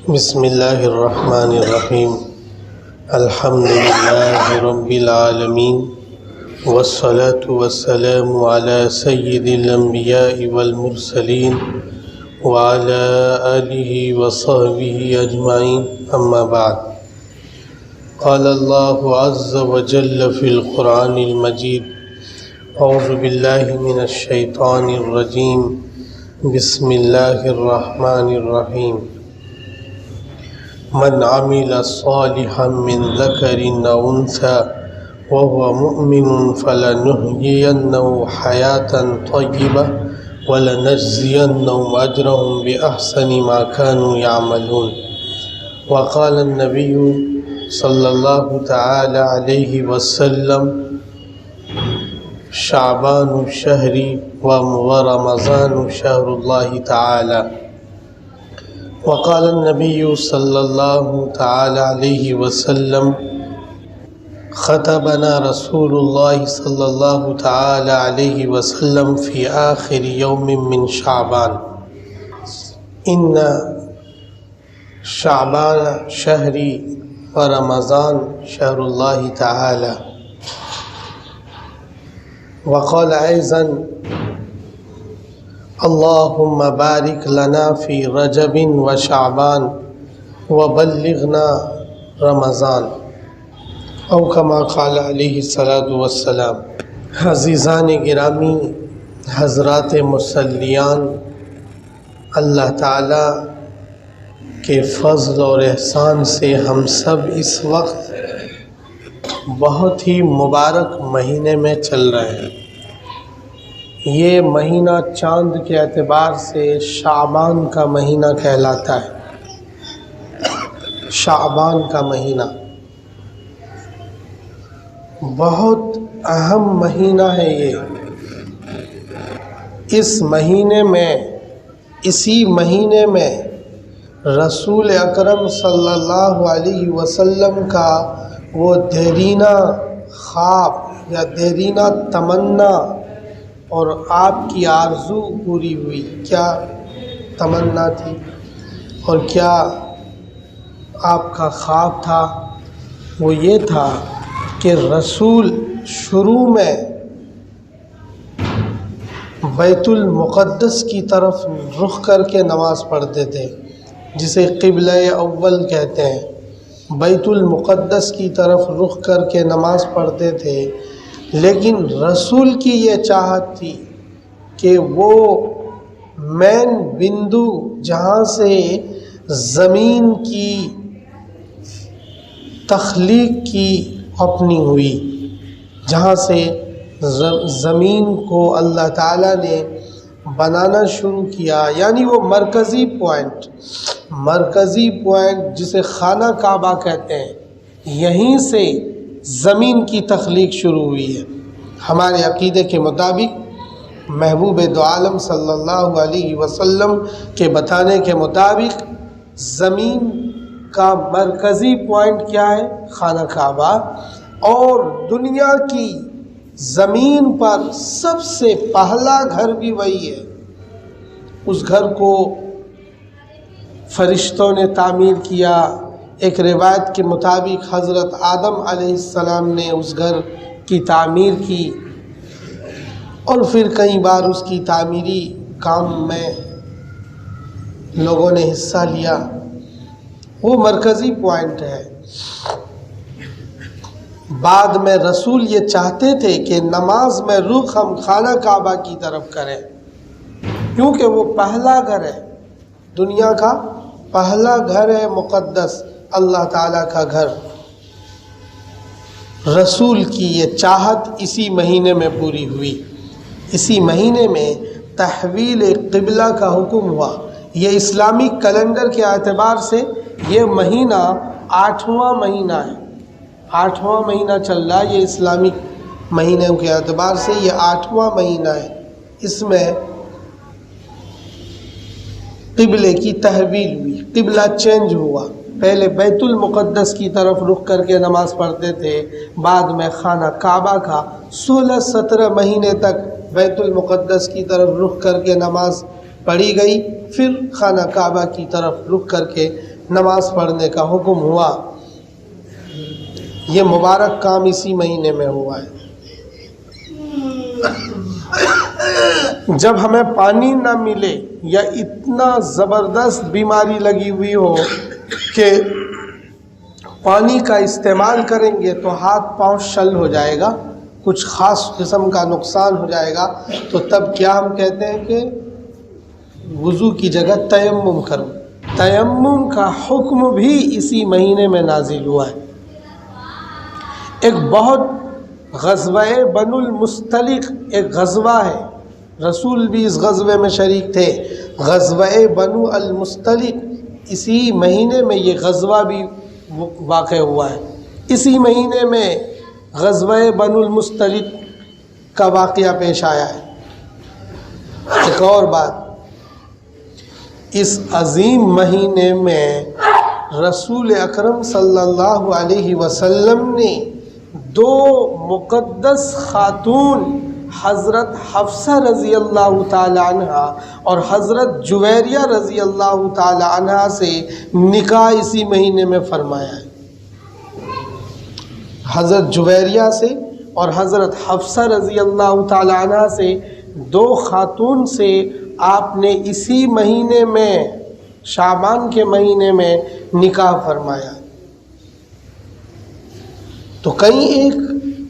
بسم اللہ الرحمن الرحیم الحمد للہ رب العالمین والصلاة والسلام علی سید الانبیاء والمرسلین وعلی آلہ وصحبہ اجمعین اما بعد قال اللہ عز وجل فی القرآن المجید اعوذ باللہ من الشیطان الرجیم بسم اللہ الرحمن الرحیم من عمل صالحا من ذکر او انثى وهو مؤمن فلنحيينه حياة طيبة ولنجزينهم أجرهم بأحسن ما كانوا يعملون. وقال النبي صلى الله تعالى عليه وسلم شعبان شهري ورمضان شهر الله تعالى. وقال النبي صلى الله تعالى عليه وسلم خطبنا رسول الله صلى الله تعالى عليه وسلم في آخر يوم من شعبان إن شعبان شهري ورمضان شهر الله تعالى. وقال أيضا اللهم بارك لنا في رجب وشعبان وبلغنا رمضان او كما قال علیہ الصلاۃ والسلام. عزیزان گرامی، حضرات مصلیان، اللہ تعالیٰ کے فضل اور احسان سے ہم سب اس وقت بہت ہی مبارک مہینے میں چل رہے ہیں. یہ مہینہ چاند کے اعتبار سے شعبان کا مہینہ کہلاتا ہے. شعبان کا مہینہ بہت اہم مہینہ ہے. اسی مہینے میں رسول اکرم صلی اللہ علیہ وسلم کا وہ دیرینہ خواب یا دیرینہ تمنا اور آپ کی آرزو پوری ہوئی. کیا تمنا تھی اور کیا آپ کا خواب تھا؟ وہ یہ تھا کہ رسول شروع میں بیت المقدس کی طرف رخ کر کے نماز پڑھتے تھے، جسے قبلہ اول کہتے ہیں. بیت المقدس کی طرف رخ کر کے نماز پڑھتے تھے، لیکن رسول کی یہ چاہت تھی کہ وہ مین بندو جہاں سے زمین کی تخلیق کی اپنی ہوئی، جہاں سے زمین کو اللہ تعالیٰ نے بنانا شروع کیا، یعنی وہ مرکزی پوائنٹ جسے خانہ کعبہ کہتے ہیں، یہیں سے زمین کی تخلیق شروع ہوئی ہے. ہمارے عقیدے کے مطابق، محبوب دو عالم صلی اللہ علیہ وسلم کے بتانے کے مطابق، زمین کا مرکزی پوائنٹ کیا ہے؟ خانہ کعبہ. اور دنیا کی زمین پر سب سے پہلا گھر بھی وہی ہے. اس گھر کو فرشتوں نے تعمیر کیا. ایک روایت کے مطابق حضرت آدم علیہ السلام نے اس گھر کی تعمیر کی، اور پھر کئی بار اس کی تعمیری کام میں لوگوں نے حصہ لیا. وہ مرکزی پوائنٹ ہے. بعد میں رسول یہ چاہتے تھے کہ نماز میں رخ ہم خانہ کعبہ کی طرف کریں، کیونکہ وہ پہلا گھر ہے، دنیا کا پہلا گھر ہے مقدس، اللہ تعالیٰ کا گھر. رسول کی یہ چاہت اسی مہینے میں پوری ہوئی. اسی مہینے میں تحویل قبلہ کا حکم ہوا. یہ اسلامی کیلنڈر کے اعتبار سے یہ مہینہ 8واں مہینہ ہے. 8واں مہینہ چل رہا ہے. یہ اسلامی مہینے کے اعتبار سے یہ 8واں مہینہ ہے. اس میں قبلے کی تحویل ہوئی، قبلہ چینج ہوا. پہلے بیت المقدس کی طرف رخ کر کے نماز پڑھتے تھے، بعد میں خانہ کعبہ کا 16-17 مہینے تک بیت المقدس کی طرف رخ کر کے نماز پڑھی گئی، پھر خانہ کعبہ کی طرف رخ کر کے نماز پڑھنے کا حکم ہوا، یہ مبارک کام اسی مہینے میں ہوا ہے۔ جب ہمیں پانی نہ ملے یا اتنا زبردست بیماری لگی ہوئی ہو کہ پانی کا استعمال کریں گے تو ہاتھ پاؤں شل ہو جائے گا، کچھ خاص قسم کا نقصان ہو جائے گا، تو تب کیا ہم کہتے ہیں کہ وضو کی جگہ تیمم کرو۔ تیمم کا حکم بھی اسی مہینے میں نازل ہوا ہے۔ ایک بہت غزوہ بنو المستلق ایک غزوہ ہے، رسول بھی اس غزوے میں شریک تھے، غزوہ بنو المستلق، اسی مہینے میں یہ غزوہ بھی واقع ہوا ہے۔ اسی مہینے میں غزوہ بنو المستلق کا واقعہ پیش آیا ہے۔ ایک اور بات، اس عظیم مہینے میں رسول اکرم صلی اللہ علیہ وسلم نے دو مقدس خاتون حضرت حفصہ رضی اللہ تعالی عنہ اور حضرت جویریہ رضی اللہ تعالی عنہ سے نکاح اسی مہینے میں فرمایا ہے۔ حضرت جویریہ سے اور حضرت حفصہ رضی اللہ تعالی عنہ سے، دو خاتون سے آپ نے اسی مہینے میں، شعبان کے مہینے میں نکاح فرمایا۔ تو کئی ایک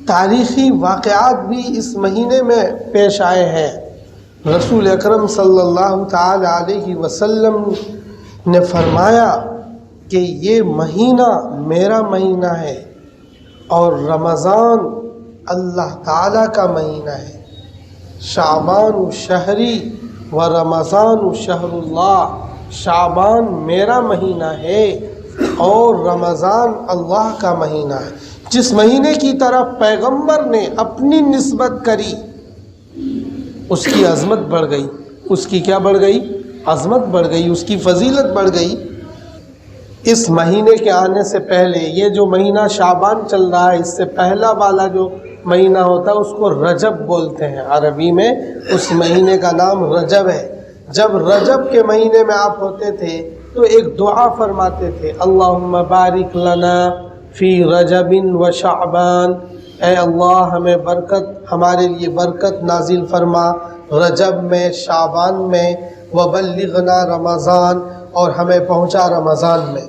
تاریخی واقعات بھی اس مہینے میں پیش آئے ہیں۔ رسول اکرم صلی اللہ تعالی علیہ وسلم نے فرمایا کہ یہ مہینہ میرا مہینہ ہے اور رمضان اللہ تعالیٰ کا مہینہ ہے۔ شعبان شہری و رمضان شہر اللہ، شعبان میرا مہینہ ہے اور رمضان اللہ کا مہینہ ہے۔ جس مہینے کی طرف پیغمبر نے اپنی نسبت کری، اس کی عظمت بڑھ گئی، اس کی کیا بڑھ گئی؟ عظمت بڑھ گئی، اس کی فضیلت بڑھ گئی۔ اس مہینے کے آنے سے پہلے، یہ جو مہینہ شعبان چل رہا ہے، اس سے پہلا والا جو مہینہ ہوتا ہے اس کو رجب بولتے ہیں، عربی میں اس مہینے کا نام رجب ہے۔ جب رجب کے مہینے میں آپ ہوتے تھے تو ایک دعا فرماتے تھے، اللہم بارک لنا فی رجب و شعبان، اے اللہ ہمیں برکت، ہمارے لیے برکت نازل فرما رجب میں، شعبان میں، وبلغنا رمضان، اور ہمیں پہنچا رمضان میں۔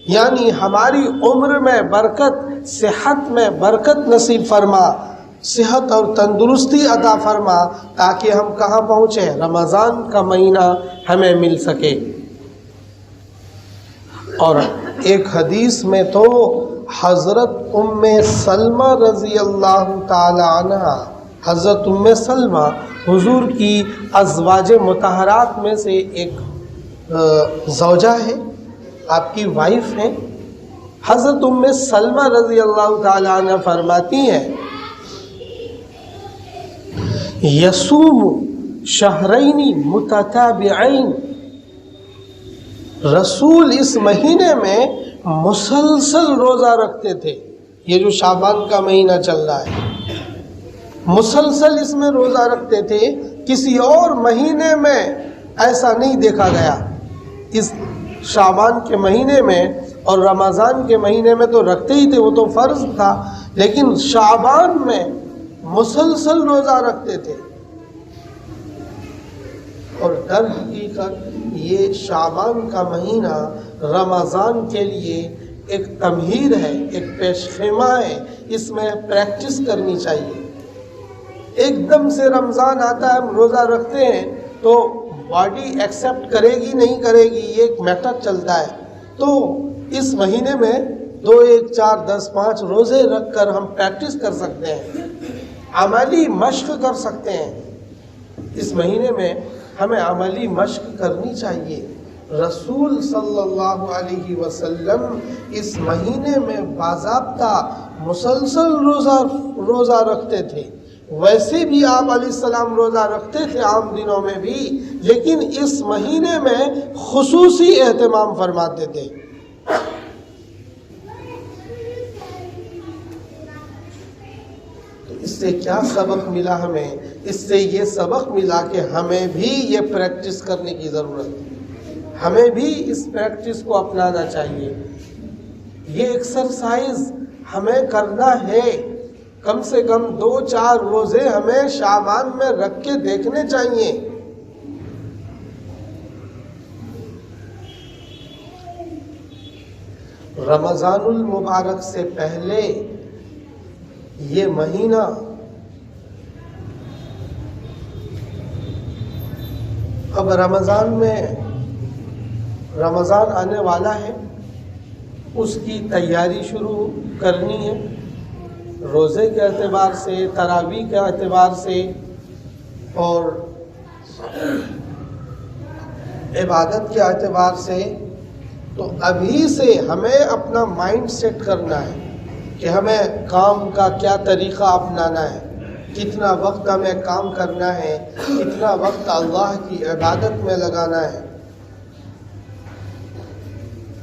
یعنی ہماری عمر میں برکت، صحت میں برکت نصیب فرما، صحت اور تندرستی عطا فرما، تاکہ ہم کہاں پہنچیں؟ رمضان کا مہینہ ہمیں مل سکے۔ اور ایک حدیث میں تو حضرت ام سلمہ رضی اللہ تعالی عنہ، حضرت ام سلمہ حضور کی ازواج مطہرات میں سے ایک زوجہ ہے، آپ کی وائف ہیں۔ حضرت ام سلمہ رضی اللہ تعالی عنہ فرماتی ہیں، یصوم شہرین متتابعین، رسول اس مہینے میں مسلسل روزہ رکھتے تھے۔ یہ جو شعبان کا مہینہ چل رہا ہے، مسلسل اس میں روزہ رکھتے تھے، کسی اور مہینے میں ایسا نہیں دیکھا گیا۔ اس شعبان کے مہینے میں اور رمضان کے مہینے میں تو رکھتے ہی تھے، وہ تو فرض تھا، لیکن شعبان میں مسلسل روزہ رکھتے تھے۔ اور در حقیقت یہ شعبان کا مہینہ رمضان کے لیے ایک تمہید ہے، ایک پیش خیمہ ہے، اس میں پریکٹس کرنی چاہیے۔ ایک دم سے رمضان آتا ہے، ہم روزہ رکھتے ہیں تو باڈی ایکسیپٹ کرے گی نہیں کرے گی، یہ ایک میٹر چلتا ہے۔ تو اس مہینے میں 2، 1، 4، 10، 5 روزے رکھ کر ہم پریکٹس کر سکتے ہیں، عملی مشق کر سکتے ہیں۔ اس مہینے میں ہمیں عملی مشق کرنی چاہیے۔ رسول صلی اللہ علیہ وسلم اس مہینے میں باضابطہ مسلسل روزہ رکھتے تھے۔ ویسے بھی آپ علیہ السلام روزہ رکھتے تھے عام دنوں میں بھی، لیکن اس مہینے میں خصوصی اہتمام فرماتے تھے۔ اس سے کیا سبق ملا ہمیں؟ اس سے یہ سبق ملا کہ ہمیں بھی یہ پریکٹس کرنے کی ضرورت ہے، ہمیں بھی اس پریکٹس کو اپنانا چاہیے. یہ ایکسرسائز ہمیں کرنا ہے. کم سے کم 2-4 روزے ہمیں شعبان میں رکھ کے دیکھنے چاہیے. رمضان المبارک سے پہلے یہ مہینہ اب رمضان آنے والا ہے، اس کی تیاری شروع کرنی ہے. روزے کے اعتبار سے، تراویح کے اعتبار سے اور عبادت کے اعتبار سے. تو ابھی سے ہمیں اپنا مائنڈ سیٹ کرنا ہے کہ ہمیں کام کا کیا طریقہ اپنانا ہے، کتنا وقت ہمیں کام کرنا ہے، کتنا وقت اللہ کی عبادت میں لگانا ہے.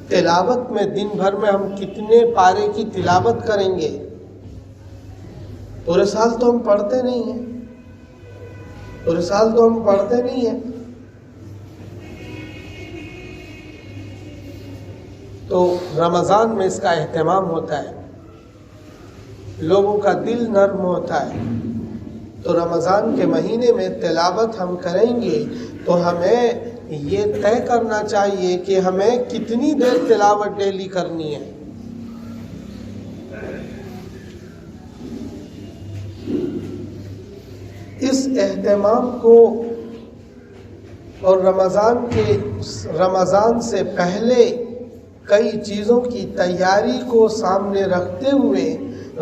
تلاوت میں دن بھر میں ہم کتنے پارے کی تلاوت کریں گے. پورے سال تو ہم پڑھتے نہیں ہیں. تو رمضان میں اس کا اہتمام ہوتا ہے، لوگوں کا دل نرم ہوتا ہے. تو رمضان کے مہینے میں تلاوت ہم کریں گے تو ہمیں یہ طے کرنا چاہیے کہ ہمیں کتنی دیر تلاوت ڈیلی کرنی ہے. اس اہتمام کو اور رمضان سے پہلے کئی چیزوں کی تیاری کو سامنے رکھتے ہوئے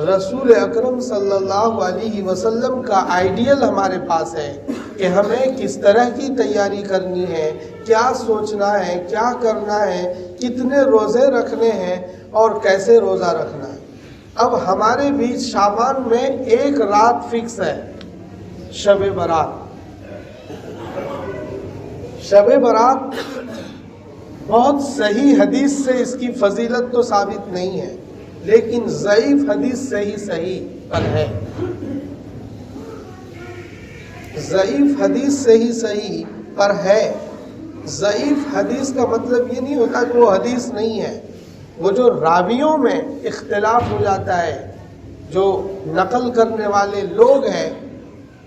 رسول اکرم صلی اللہ علیہ وسلم کا آئیڈیل ہمارے پاس ہے کہ ہمیں کس طرح کی تیاری کرنی ہے، کیا سوچنا ہے، کیا کرنا ہے، کتنے روزے رکھنے ہیں اور کیسے روزہ رکھنا ہے. اب ہمارے بیچ شعبان میں ایک رات فکس ہے، شب برات. شب برات بہت صحیح حدیث سے اس کی فضیلت تو ثابت نہیں ہے، لیکن ضعیف حدیث سے ہی صحیح پر ہے. ضعیف حدیث سے ہی صحیح پر ہے. ضعیف حدیث کا مطلب یہ نہیں ہوتا کہ وہ حدیث نہیں ہے. وہ جو راویوں میں اختلاف ہو جاتا ہے، جو نقل کرنے والے لوگ ہیں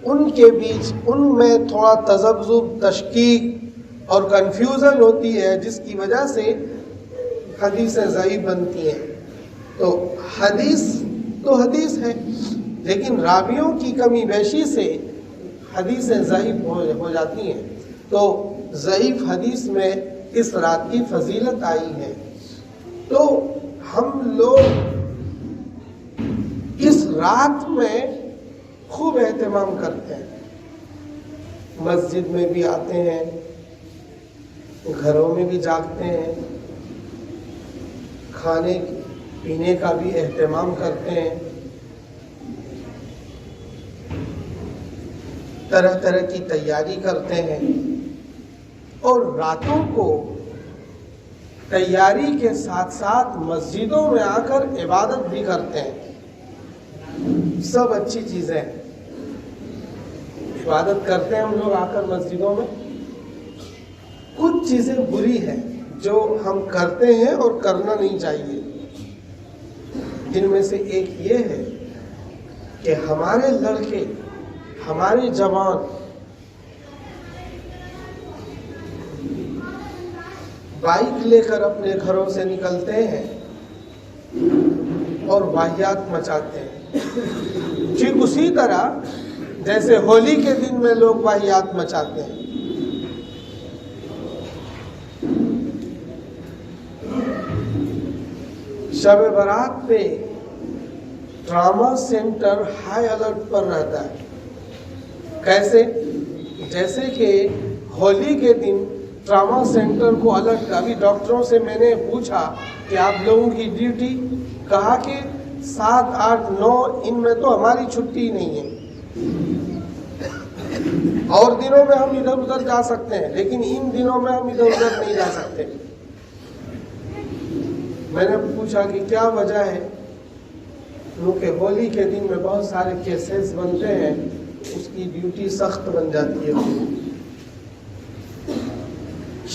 ان کے بیچ ان میں تھوڑا تذبذب، تشکیک اور کنفیوژن ہوتی ہے، جس کی وجہ سے حدیثیں ضعیف بنتی ہیں. تو حدیث تو حدیث ہے، لیکن راویوں کی کمی بیشی سے حدیثیں ضعیف ہو جاتی ہیں. تو ضعیف حدیث میں اس رات کی فضیلت آئی ہے. تو ہم لوگ اس رات میں خوب اہتمام کرتے ہیں. مسجد میں بھی آتے ہیں، گھروں میں بھی جاگتے ہیں، کھانے پینے کا بھی اہتمام کرتے ہیں، طرح طرح کی تیاری کرتے ہیں، اور راتوں کو تیاری کے ساتھ ساتھ مسجدوں میں آ کر عبادت بھی کرتے ہیں. سب اچھی چیزیں ہیں، عبادت کرتے ہیں ہم لوگ آ کر مسجدوں میں. کچھ چیزیں بری ہیں جو ہم کرتے ہیں اور کرنا نہیں چاہیے. جن میں سے ایک یہ ہے کہ ہمارے لڑکے، ہمارے جوان بائک لے کر اپنے گھروں سے نکلتے ہیں اور واہیات مچاتے ہیں. ٹھیک اسی طرح جیسے ہولی کے دن میں لوگ واہیات مچاتے ہیں. شب برات پہ ڈرامہ سینٹر ہائی الرٹ پر رہتا ہے. کیسے؟ جیسے کہ ہولی کے دن ڈرامہ سینٹر کو الرٹ. ابھی ڈاکٹروں سے میں نے پوچھا کہ آپ لوگوں کی ڈیوٹی، کہا کہ 7, 8, 9 ان میں تو ہماری چھٹی نہیں ہے. اور دنوں میں ہم ادھر ادھر جا سکتے ہیں، لیکن ان دنوں میں ہم ادھر ادھر نہیں جا سکتے. میں نے پوچھا کہ کیا وجہ ہے؟ کیونکہ ہولی کے دن میں بہت سارے کیسز بنتے ہیں، اس کی ڈیوٹی سخت بن جاتی ہے.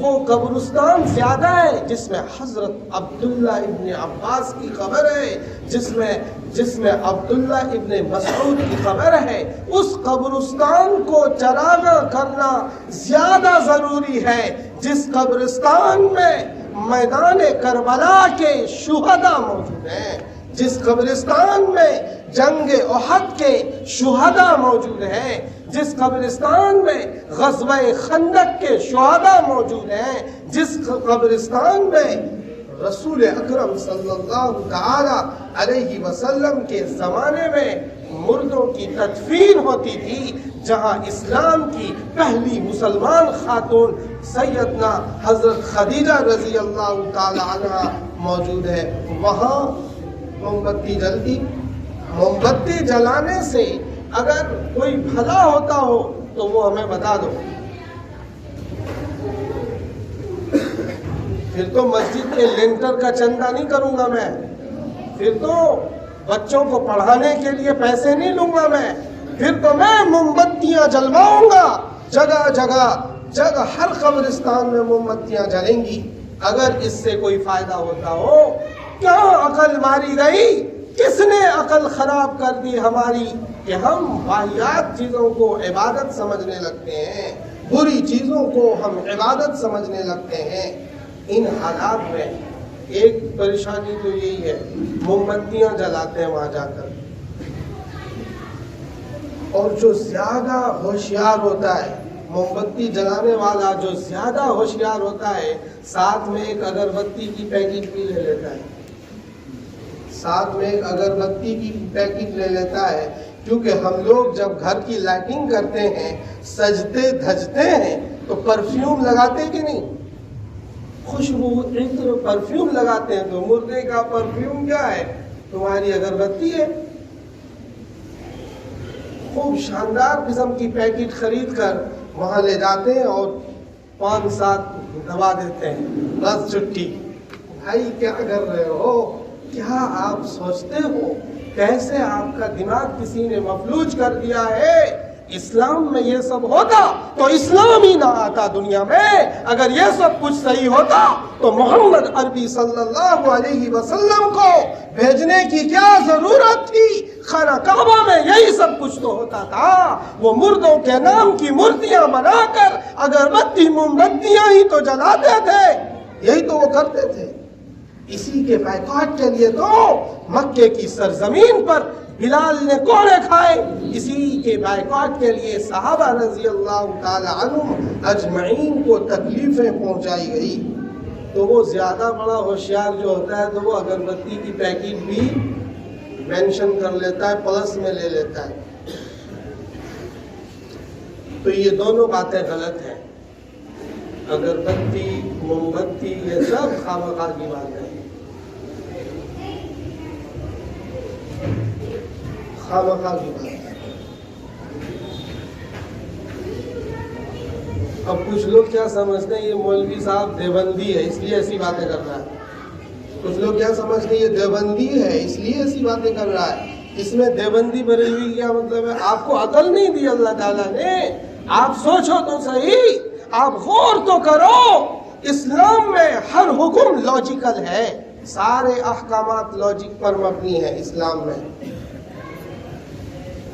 وہ قبرستان زیادہ ہے جس میں حضرت عبداللہ ابن عباس کی قبر ہے، جس میں عبداللہ ابن مسعود کی قبر ہے، اس قبرستان کو چراغاں کرنا زیادہ ضروری ہے جس قبرستان میں میدان کربلا کے شہداء موجود ہیں، جس قبرستان میں جنگ احد کے شہداء موجود ہیں، جس قبرستان میں غزوہ خندق کے شہداء موجود ہیں، جس قبرستان میں رسول اکرم صلی اللہ تعالی علیہ وسلم کے زمانے میں مردوں کی تدفین ہوتی تھی، جہاں اسلام کی پہلی مسلمان خاتون سیدنا حضرت خدیجہ رضی اللہ تعالی عنہ موجود ہے، وہاں موم بتی جلتی، موم بتی جلانے سے اگر کوئی بھلا ہوتا ہو تو وہ ہمیں بتا دو، پھر تو مسجد کے لینٹر کا چندہ نہیں کروں گا میں، پھر تو بچوں کو پڑھانے کے لیے پیسے نہیں لوں گا میں، پھر تو میں موم بتیاں جلواؤں گا، جگہ ہر قبرستان میں موم بتیاں جلیں گی۔ اگر اس سے کوئی فائدہ ہوتا ہو، کیا عقل ماری گئی؟ کس نے عقل خراب کر دی ہماری کہ ہم واہیات چیزوں کو عبادت سمجھنے لگتے ہیں، بری چیزوں کو ہم عبادت سمجھنے لگتے ہیں۔ ان حالات میں ایک پریشانی تو یہی ہے، موم بتیاں جلاتے ہیں وہاں جا کر، اور جو زیادہ ہوشیار ہوتا ہے، موم بتی جلانے والا جو زیادہ ہوشیار ہوتا ہے، ساتھ میں ایک اگربتی کی پیکٹ بھی لے لیتا ہے، ساتھ میں ایک اگربتی کی پیکٹ لے لیتا ہے، کیونکہ ہم لوگ جب گھر کی لائٹنگ کرتے ہیں، سجتے دھجتے ہیں، تو پرفیوم لگاتے کہ نہیں؟ خوشبو عطر پرفیوم لگاتے ہیں، تو مردے کا پرفیوم کیا ہے؟ تمہاری اگربتی ہے۔ خوب شاندار قسم کی پیکٹ خرید کر وہاں لے جاتے ہیں اور 5-7 دبا دیتے ہیں، بس چھٹی۔ بھائی کیا کر رہے ہو؟ کیا آپ سوچتے ہو کیسے آپ کا دماغ کسی نے مفلوج کر دیا ہے؟ اسلام میں یہ سب ہوتا تو اسلام ہی نہ آتا دنیا میں۔ اگر یہ سب کچھ صحیح ہوتا تو محمد عربی صلی اللہ علیہ وسلم کو بھیجنے کی کیا ضرورت تھی؟ خانہ کعبہ میں یہی سب کچھ تو ہوتا تھا۔ وہ مردوں کے نام کی مورتیاں بنا کر اگربتی موم بتیاں ہی تو جلاتے تھے، یہی تو وہ کرتے تھے۔ اسی کے بائیکاٹ کے لیے تو مکے کی سرزمین پر بلال نے کوڑے کھائے، اسی کے بائیکاٹ کے لیے صحابہ رضی اللہ تعالی عنہم اجمعین کو تکلیفیں پہنچائی گئی۔ تو وہ زیادہ بڑا ہوشیار جو ہوتا ہے تو وہ اگربتی کی پیکٹ بھی مینشن کر لیتا ہے، پلس میں لے لیتا ہے۔ تو یہ دونوں باتیں غلط ہیں، اگربتی موم بتی یہ سب خامخواہ کی بات ہے، خامخواہ کی بات ہے۔ اب کچھ لوگ کیا سمجھتے ہیں یہ مولوی صاحب دیوبندی ہے اس لیے ایسی باتیں کر رہا ہے، کچھ لوگ کیا سمجھتے ہیں یہ دیوبندی ہے اس لیے ایسی باتیں کر رہا ہے۔ اس میں دیوبندی بریلوی کیا مطلب ہے؟ آپ کو عقل نہیں دی اللہ تعالیٰ نے، آپ سوچو تو صحیح، آپ غور تو کرو۔ اسلام میں ہر حکم لاجیکل ہے، سارے احکامات لاجک پر مبنی ہے اسلام میں۔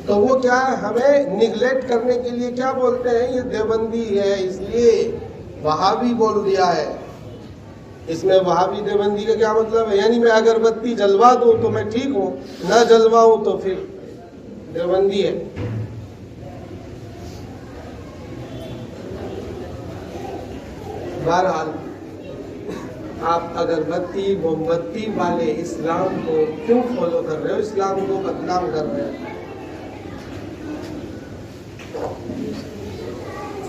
تو وہ کیا ہے، ہمیں نیگلیکٹ کرنے کے لیے کیا بولتے ہیں، یہ دیوبندی ہے اس لیے وہابی بول دیا ہے۔ اس میں وہابی دیوبندی کا کیا مطلب ہے؟ یعنی میں اگربتی جلوا دوں تو میں ٹھیک ہوں، نہ جلواؤں تو پھر دیوبندی ہے۔ بہرحال آپ اگربتی موم بتی والے اسلام کو کیوں فالو کر رہے ہو؟ اسلام کو بدنام کر رہے ہو۔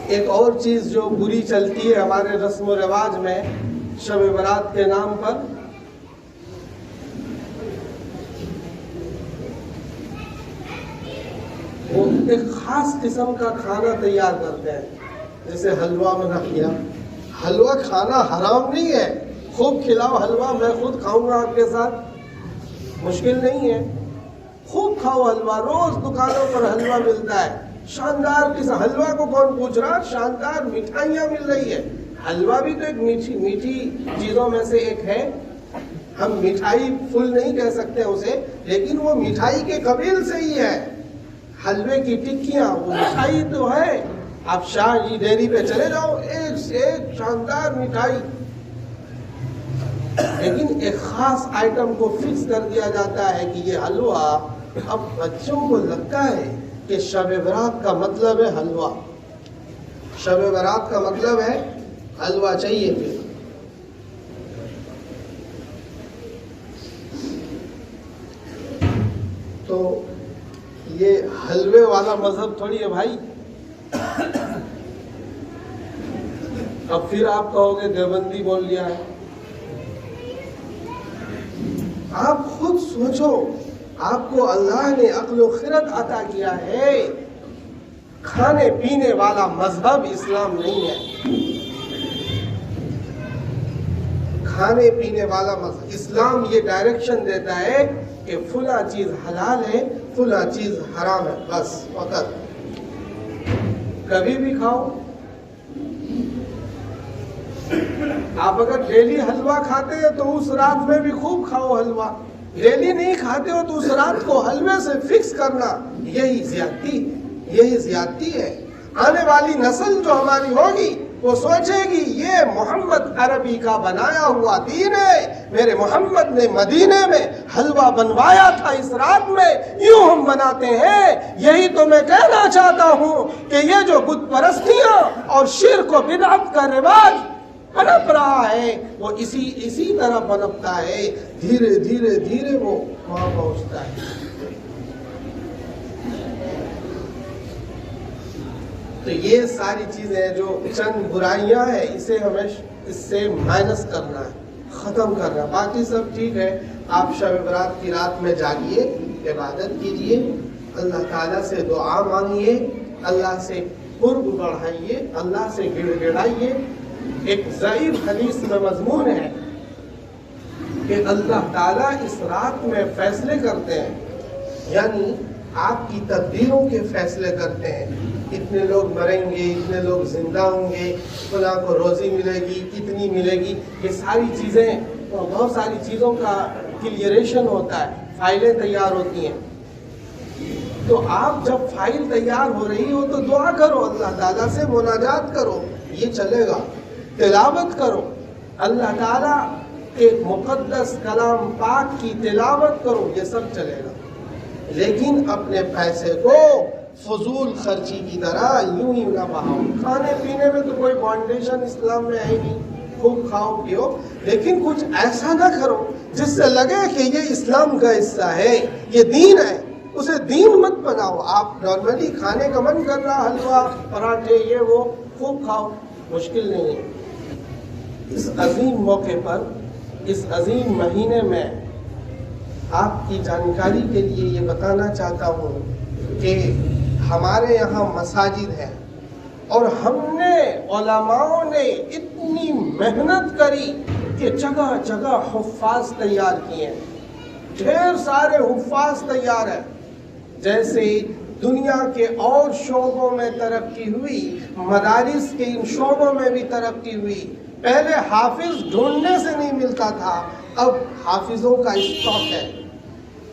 ایک اور چیز جو بری چلتی ہے ہمارے رسم و رواج میں شب برات کے نام پر، وہ ایک خاص قسم کا کھانا تیار کرتے ہیں، جیسے حلوہ بنا لیا۔ حلوہ کھانا حرام نہیں ہے، خوب کھلاؤ حلوہ، میں خود کھاؤں گا آپ کے ساتھ، مشکل نہیں ہے، خوب کھاؤ حلوہ، روز دکانوں پر حلوہ ملتا ہے، شاندار قسم۔ حلوہ کو کون پوچھ رہا؟ شاندار مٹھائیاں مل رہی ہے، حلوہ بھی تو ایک میٹھی چیزوں میں سے ایک ہے. ہم مٹھائی فل نہیں کہہ سکتے اسے، لیکن وہ مٹھائی کے قبیل سے ہی ہے. حلوے کی ٹکیاں وہ مٹھائی تو ہے. آپ شاہ جی ڈیری پہ چلے جاؤ، ایک سے ایک شاندار مٹھائی، لیکن ایک خاص آئٹم کو فکس کر دیا جاتا ہے کہ یہ حلوہ. اب بچوں کو لگتا ہے کہ شب برات کا مطلب ہے حلوہ، شب برات کا مطلب ہے حلوہ چاہیے. پھر تو یہ حلوے والا مذہب تھوڑی ہے بھائی. اب پھر آپ کہو گے دیوبندی بول لیا ہے. آپ خود سوچو، آپ کو اللہ نے عقل و خرد عطا کیا ہے. کھانے پینے والا مذہب اسلام نہیں ہے. کھانے پینے والا مذہب اسلام یہ ڈائریکشن دیتا ہے کہ فلاں چیز حلال ہے، فلاں چیز حرام ہے، بس فقط. کبھی بھی کھاؤ. آپ اگر ڈیلی حلوہ کھاتے ہیں تو اس رات میں بھی خوب کھاؤ حلوہ. ڈیلی نہیں کھاتے ہو تو اس رات کو حلوے سے فکس کرنا، یہی زیادتی ہے. آنے والی نسل جو ہماری ہوگی وہ سوچے گی یہ محمد عربی کا بنایا ہوا دین ہے. میرے محمد نے مدینے میں حلوہ بنوایا تھا اس رات میں، یوں ہم بناتے ہیں. یہی تو میں کہنا چاہتا ہوں کہ یہ جو بت پرستیاں اور شرک و بدعت کا رواج پنپ رہا ہے وہ اسی طرح پنپتا ہے. دھیرے دھیرے وہ وہاں پہنچتا ہے. تو یہ ساری چیزیں جو چند برائیاں ہیں اسے ہمیں اس سے مائنس کرنا ہے، ختم کرنا. باقی سب ٹھیک ہے. آپ شب برات کی رات میں جاگیے، عبادت کیجیے، اللہ تعالیٰ سے دعا مانگیے، اللہ سے قرب بڑھائیے، اللہ سے گڑ گڑائیے. ایک ضعیف حدیث میں مضمون ہے کہ اللہ تعالیٰ اس رات میں فیصلے کرتے ہیں، یعنی آپ کی تقدیروں کے فیصلے کرتے ہیں. اتنے لوگ مریں گے، اتنے لوگ زندہ ہوں گے، فلاں کو روزی ملے گی، کتنی ملے گی. یہ ساری چیزیں، بہت ساری چیزوں کا کلیئریشن ہوتا ہے، فائلیں تیار ہوتی ہیں. تو آپ جب فائل تیار ہو رہی ہو تو دعا کرو، اللہ تعالیٰ سے مناجات کرو، یہ چلے گا. تلاوت کرو، اللہ تعالیٰ کے مقدس کلام پاک کی تلاوت کرو، یہ سب چلے گا. لیکن اپنے پیسے کو فضول خرچی کی طرح یوں ہی نہ بہاؤ. کھانے پینے میں تو کوئی فاؤنڈیشن اسلام میں ہے نہیں، خوب کھاؤ پیو، لیکن کچھ ایسا نہ کرو جس سے لگے کہ یہ اسلام کا حصہ ہے، یہ دین ہے. اسے دین مت بناؤ. آپ نارملی کھانے کا من کر رہا، حلوہ پراٹھے یہ وہ، خوب کھاؤ، مشکل نہیں ہے. اس عظیم موقع پر، اس عظیم مہینے میں آپ کی جانکاری کے لیے یہ بتانا چاہتا ہوں کہ ہمارے یہاں مساجد ہیں اور ہم نے، علماء نے اتنی محنت کری کہ جگہ جگہ حفاظ تیار کیے ہیں. ڈھیر سارے حفاظ تیار ہیں. جیسے دنیا کے اور شعبوں میں ترقی ہوئی، مدارس کے ان شعبوں میں بھی ترقی ہوئی. پہلے حافظ ڈھونڈنے سے نہیں ملتا تھا، اب حافظوں کا اسٹاک ہے.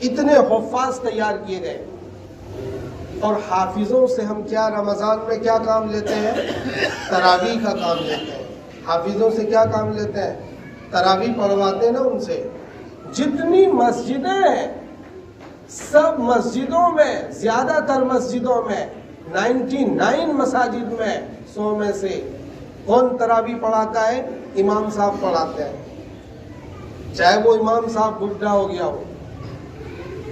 اتنے حفاظ تیار کیے گئے. اور حافظوں سے ہم کیا رمضان میں کیا کام لیتے ہیں؟ تراویح کا کام لیتے ہیں. حافظوں سے کیا کام لیتے ہیں؟ تراویح پڑھواتے ہیں نا ان سے. جتنی مسجدیں ہیں سب مسجدوں میں، زیادہ تر مسجدوں میں 99 مساجد میں 100 میں سے کون تراویح پڑھاتا ہے؟ امام صاحب پڑھاتے ہیں. چاہے وہ امام صاحب بڈھا ہو گیا ہو،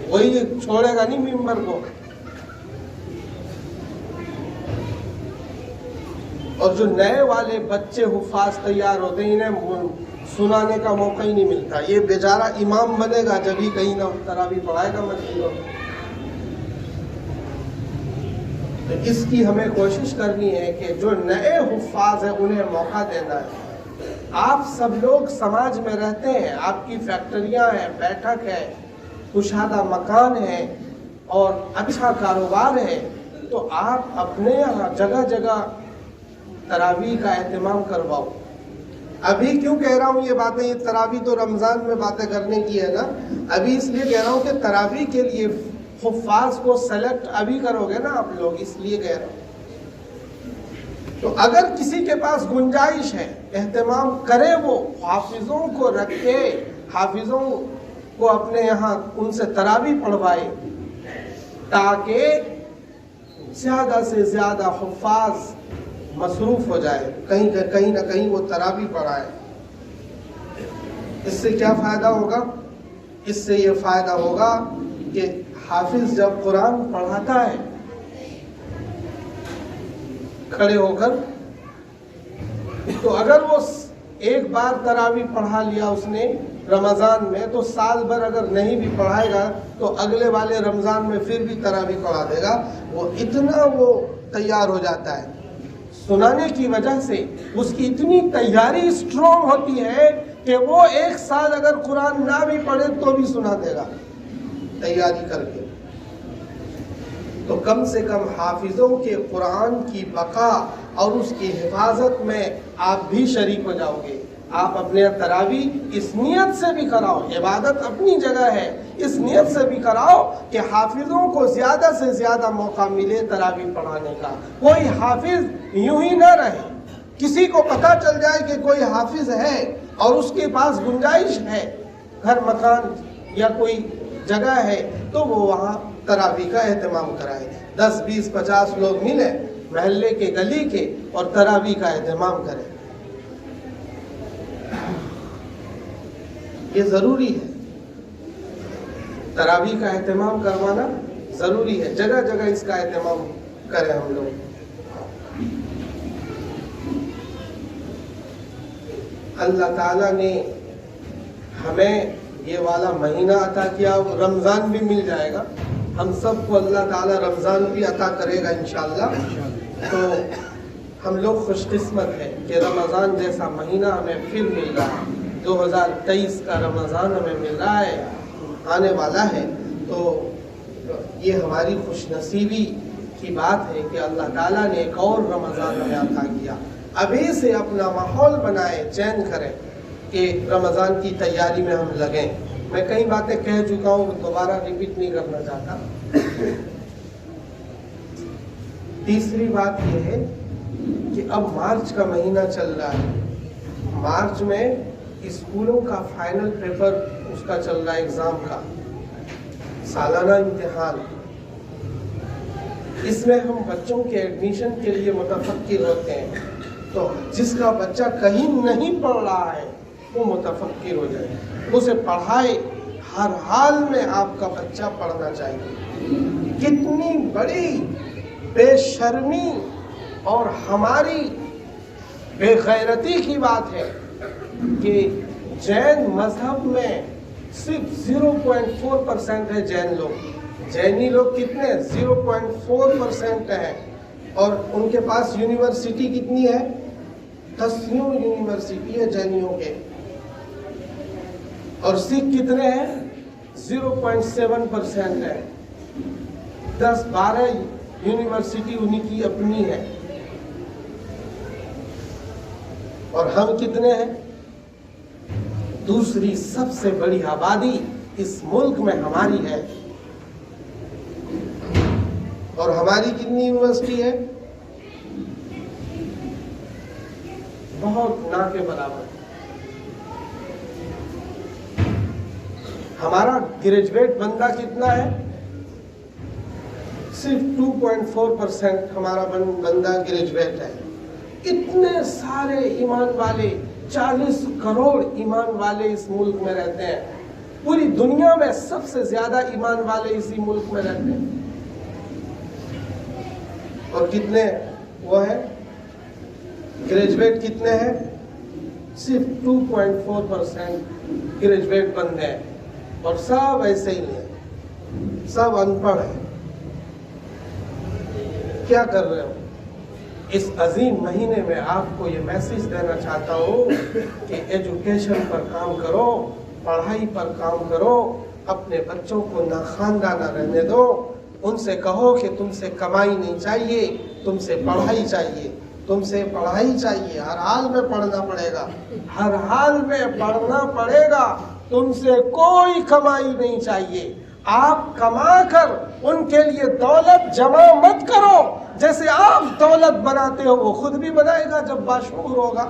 وہی چھوڑے گا نہیں ممبر کو. اور جو نئے والے بچے حفاظ تیار ہوتے ہیں انہیں سنانے کا موقع ہی نہیں ملتا. یہ بیچارہ امام بنے گا جب ہی کہیں نہ تراویح پڑھائے گا مسجدوں میں. تو اس کی ہمیں کوشش کرنی ہے کہ جو نئے حفاظ ہیں انہیں موقع دینا ہے. آپ سب لوگ سماج میں رہتے ہیں، آپ کی فیکٹریاں ہیں، بیٹھک ہے، کشادہ مکان ہے اور اچھا کاروبار ہے، تو آپ اپنے یہاں جگہ جگہ تراویح کا اہتمام کرواؤ. ابھی کیوں کہہ رہا ہوں یہ باتیں؟ یہ تراویح تو رمضان میں باتیں کرنے کی ہے نا، ابھی اس لیے کہہ رہا ہوں کہ تراویح کے لیے حفاظ کو سلیکٹ ابھی کرو گے نا آپ لوگ، اس لیے کہہ رہا ہوں۔ تو اگر کسی کے پاس گنجائش ہے اہتمام کرے، وہ حافظوں کو رکھے، حافظوں کو اپنے یہاں ان سے تراویح پڑھوائے، تاکہ زیادہ سے زیادہ حفاظ مصروف ہو جائے، کہیں نہ کہیں وہ تراویح پڑھائے۔ اس سے کیا فائدہ ہوگا؟ اس سے یہ فائدہ ہوگا کہ حافظ جب قرآن پڑھاتا ہے کھڑے ہو کر، تو اگر وہ ایک بار تراویح پڑھا لیا اس نے رمضان میں، تو سال بھر اگر نہیں بھی پڑھائے گا تو اگلے والے رمضان میں پھر بھی تراویح پڑھا دے گا۔ وہ اتنا وہ تیار ہو جاتا ہے سنانے کی وجہ سے، اس کی اتنی تیاری اسٹرانگ ہوتی ہے کہ وہ ایک سال اگر قرآن نہ بھی پڑھے تو بھی سنا دے گا تیاری کر کے۔ تو کم سے کم حافظوں کے قرآن کی بقا اور اس کی حفاظت میں آپ بھی شریک ہو جاؤ گے۔ آپ اپنے تراویح اس نیت سے بھی کراؤ، عبادت اپنی جگہ ہے، اس نیت سے بھی کراؤ کہ حافظوں کو زیادہ سے زیادہ موقع ملے تراویح پڑھانے کا۔ کوئی حافظ یوں ہی نہ رہے، کسی کو پتہ چل جائے کہ کوئی حافظ ہے اور اس کے پاس گنجائش ہے، گھر مکان یا کوئی جگہ ہے، تو وہ وہاں تراویح کا اہتمام کرائے۔ 10 20 50 لوگ ملے محلے کے گلی کے اور تراویح کا اہتمام کرے۔ یہ ضروری ہے، تراویح کا اہتمام کروانا ضروری ہے، جگہ جگہ اس کا اہتمام کریں ہم لوگ۔ اللہ تعالیٰ نے ہمیں یہ والا مہینہ عطا کیا، رمضان بھی مل جائے گا ہم سب کو، اللہ تعالیٰ رمضان بھی عطا کرے گا انشاءاللہ۔ تو ہم لوگ خوش قسمت ہیں کہ رمضان جیسا مہینہ ہمیں پھر مل رہا ہے، 2023 کا رمضان ہمیں مل رہا ہے، آنے والا ہے۔ تو یہ ہماری خوش نصیبی کی بات ہے کہ اللہ تعالیٰ نے ایک اور رمضان ہمیں عطا کیا۔ ابھی سے اپنا ماحول بنائیں، چین کریں کہ رمضان کی تیاری میں ہم لگیں۔ میں کئی باتیں کہہ چکا ہوں، دوبارہ ریپیٹ نہیں کرنا چاہتا۔ تیسری بات یہ ہے کہ اب مارچ کا مہینہ چل رہا ہے، مارچ میں اسکولوں کا فائنل پیپر اس کا چل رہا ہے، ایگزام کا سالانہ امتحان۔ اس میں ہم بچوں کے ایڈمیشن کے لیے متفکر ہوتے ہیں، تو جس کا بچہ کہیں نہیں پڑھ رہا ہے وہ متفکر ہو جائے، اسے پڑھائے۔ ہر حال میں آپ کا بچہ پڑھنا چاہیے۔ کتنی بڑی بے شرمی اور ہماری بے غیرتی کی بات ہے کہ جین مذہب میں صرف 0.4% ہے جین لوگ، جینی لوگ کتنے 0.4% ہیں، اور ان کے پاس یونیورسٹی کتنی ہے؟ 10 یونیورسٹی ہے جینیوں کے، اور سکھ کتنے ہیں؟ 0.7% ہے، 10-12 یونیورسٹی انہی کی اپنی ہے، اور ہم کتنے ہیں؟ دوسری سب سے بڑی آبادی اس ملک میں ہماری ہے، اور ہماری کتنی یونیورسٹی ہے؟ بہت نہ کے برابر۔ ہمارا گریجویٹ بندہ کتنا ہے؟ صرف 2.4% ہمارا بندہ گریجویٹ ہے۔ اتنے سارے ایمان والے، 40 کروڑ ایمان والے اس ملک میں رہتے ہیں، پوری دنیا میں سب سے زیادہ ایمان والے اسی ملک میں رہتے ہیں، اور کتنے وہ ہیں گریجویٹ؟ کتنے ہیں؟ صرف 2.4% گریجویٹ بندے ہیں، اور سب ایسے ہی ہیں، سب ان پڑھ ہیں۔ کیا کر رہے ہو؟ اس عظیم مہینے میں آپ کو یہ میسج دینا چاہتا ہوں کہ ایجوکیشن پر کام کرو، پڑھائی پر کام کرو، اپنے بچوں کو ناخواندہ رہنے دو، ان سے کہو کہ تم سے کمائی نہیں چاہیے، تم سے پڑھائی چاہیے۔ تم سے پڑھائی چاہیے، ہر حال میں پڑھنا پڑے گا، ہر حال میں پڑھنا پڑے گا، تم سے کوئی کمائی نہیں چاہیے۔ آپ کما کر ان کے لیے دولت جمع مت کرو، جیسے آپ دولت بناتے ہو وہ خود بھی بنائے گا جب باشعور ہوگا۔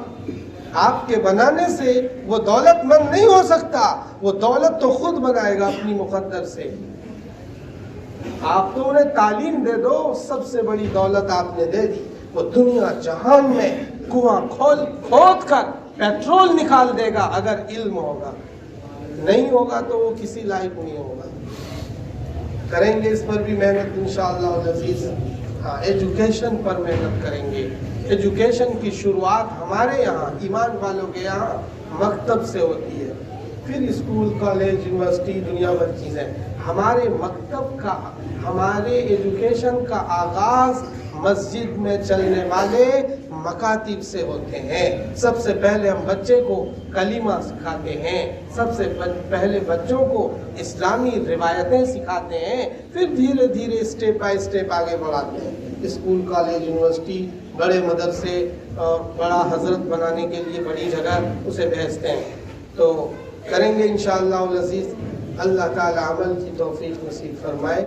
آپ کے بنانے سے وہ دولت مند نہیں ہو سکتا، وہ دولت تو خود بنائے گا اپنی مقدر سے۔ آپ تو انہیں تعلیم دے دو، سب سے بڑی دولت آپ نے دے دی، وہ دنیا جہان میں کنواں کھود کر پیٹرول نکال دے گا اگر علم ہوگا، نہیں ہوگا تو وہ کسی لائق نہیں ہوگا۔ کریں گے اس پر بھی محنت انشاءاللہ العزیز۔ ہاں، ایجوکیشن پر محنت کریں گے۔ ایجوکیشن کی شروعات ہمارے یہاں ایمان والوں کے یہاں مکتب سے ہوتی ہے، پھر اسکول، کالج، یونیورسٹی، دنیا بھر چیزیں۔ ہمارے مکتب کا، ہمارے ایجوکیشن کا آغاز مسجد میں چلنے والے مکاتب سے ہوتے ہیں۔ سب سے پہلے ہم بچے کو کلمہ سکھاتے ہیں، سب سے پہلے بچوں کو اسلامی روایتیں سکھاتے ہیں، پھر دھیرے دھیرے اسٹیپ بائی اسٹیپ آگے بڑھاتے ہیں۔ اسکول، کالج، یونیورسٹی، بڑے مدرسے، بڑا حضرت بنانے کے لیے بڑی جگہ اسے بھیجتے ہیں۔ تو کریں گے انشاءاللہ العزیز۔ اللہ تعالی عمل کی توفیق نصیب فرمائے۔